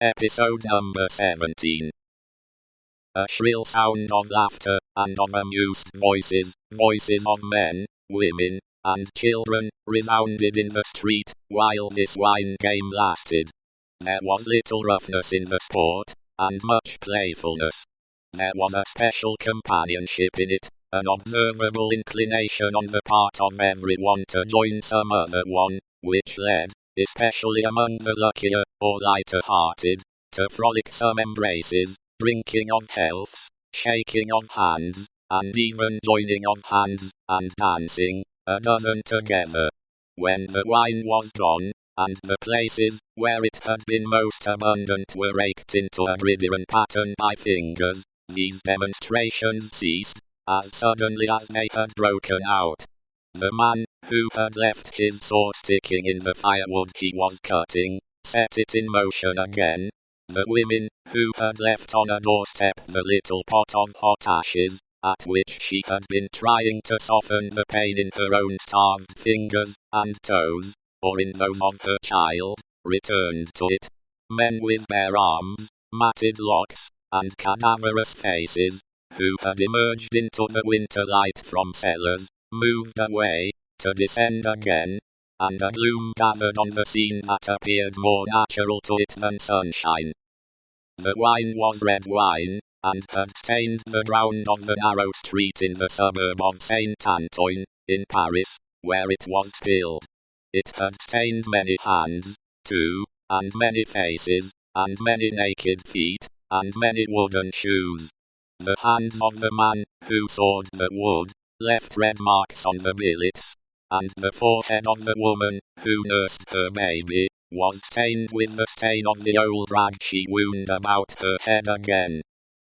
Episode number 17. A shrill sound of laughter, and of amused voices of men, women, and children, resounded in the street, while this wine game lasted. There was little roughness in the sport, and much playfulness. There was a special companionship in it, an observable inclination on the part of every one to join some other one, which led, especially among the luckier, or lighter-hearted, to frolicsome embraces, drinking of healths, shaking of hands, and even joining of hands, and dancing, a dozen together. When the wine was gone, and the places where it had been most abundant were raked into a gridiron pattern by fingers, these demonstrations ceased, as suddenly as they had broken out. The man, who had left his saw sticking in the firewood he was cutting, set it in motion again. The women, who had left on a doorstep the little pot of hot ashes, at which she had been trying to soften the pain in her own starved fingers and toes, or in those of her child, returned to it. Men with bare arms, matted locks, and cadaverous faces, who had emerged into the winter light from cellars, moved away, to descend again, and a gloom gathered on the scene that appeared more natural to it than sunshine. The wine was red wine, and had stained the ground of the narrow street in the suburb of Saint-Antoine, in Paris, where it was spilled. It had stained many hands, too, and many faces, and many naked feet, and many wooden shoes. The hands of the man, who sawed the wood, left red marks on the billets, and the forehead of the woman, who nursed her baby, was stained with the stain of the old rag she wound about her head again.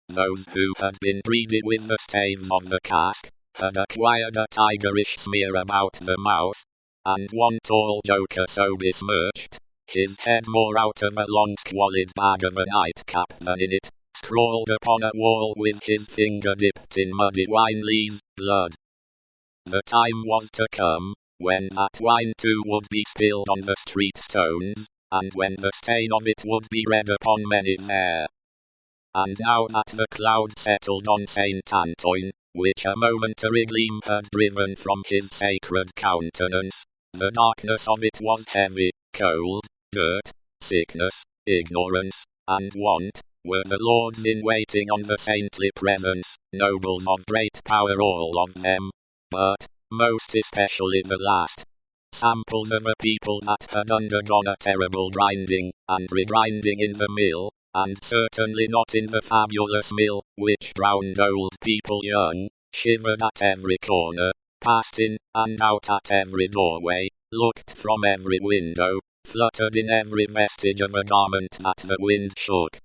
Those who had been greedy with the staves of the cask, had acquired a tigerish smear about the mouth, and one tall joker so besmirched, his head more out of a long squalid bag of a nightcap than in it, scrawled upon a wall with his finger dipped in muddy Winley's blood. The time was to come, when that wine too would be spilled on the street stones, and when the stain of it would be read upon many there. And now that the cloud settled on Saint-Antoine, which a momentary gleam had driven from his sacred countenance, the darkness of it was heavy. Cold, dirt, sickness, ignorance, and want, were the lords in waiting on the saintly presence, nobles of great power all of them, but, most especially the last. Samples of a people that had undergone a terrible grinding and regrinding in the mill, and certainly not in the fabulous mill, which drowned old people young, shivered at every corner, passed in and out at every doorway, looked from every window, fluttered in every vestige of a garment that the wind shook.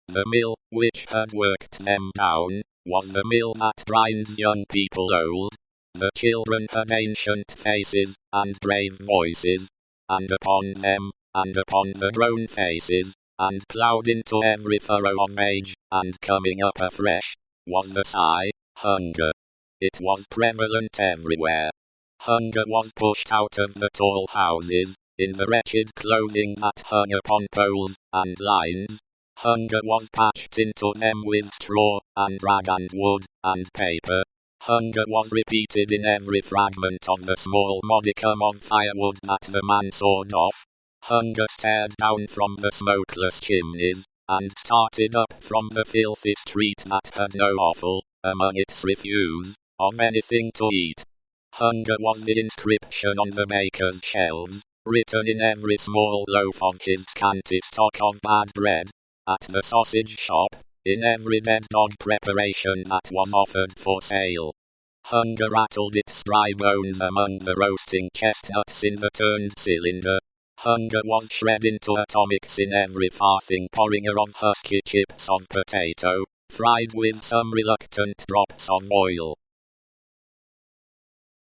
The mill, which had worked them down, was the mill that grinds young people old. The children had ancient faces, and brave voices, and upon them, and upon the grown faces, and ploughed into every furrow of age, and coming up afresh, was the sigh, hunger. It was prevalent everywhere. Hunger was pushed out of the tall houses, in the wretched clothing that hung upon poles and lines. Hunger was patched into them with straw, and rag and wood, and paper. Hunger was repeated in every fragment of the small modicum of firewood that the man sawed off. Hunger stared down from the smokeless chimneys, and started up from the filthy street that had no offal, among its refuse, of anything to eat. Hunger was the inscription on the baker's shelves, written in every small loaf of his scanty stock of bad bread, at the sausage shop, in every dead dog preparation that was offered for sale. Hunger rattled its dry bones among the roasting chestnuts in the turned cylinder. Hunger was shred into atomics in every farthing porringer of husky chips of potato, fried with some reluctant drops of oil.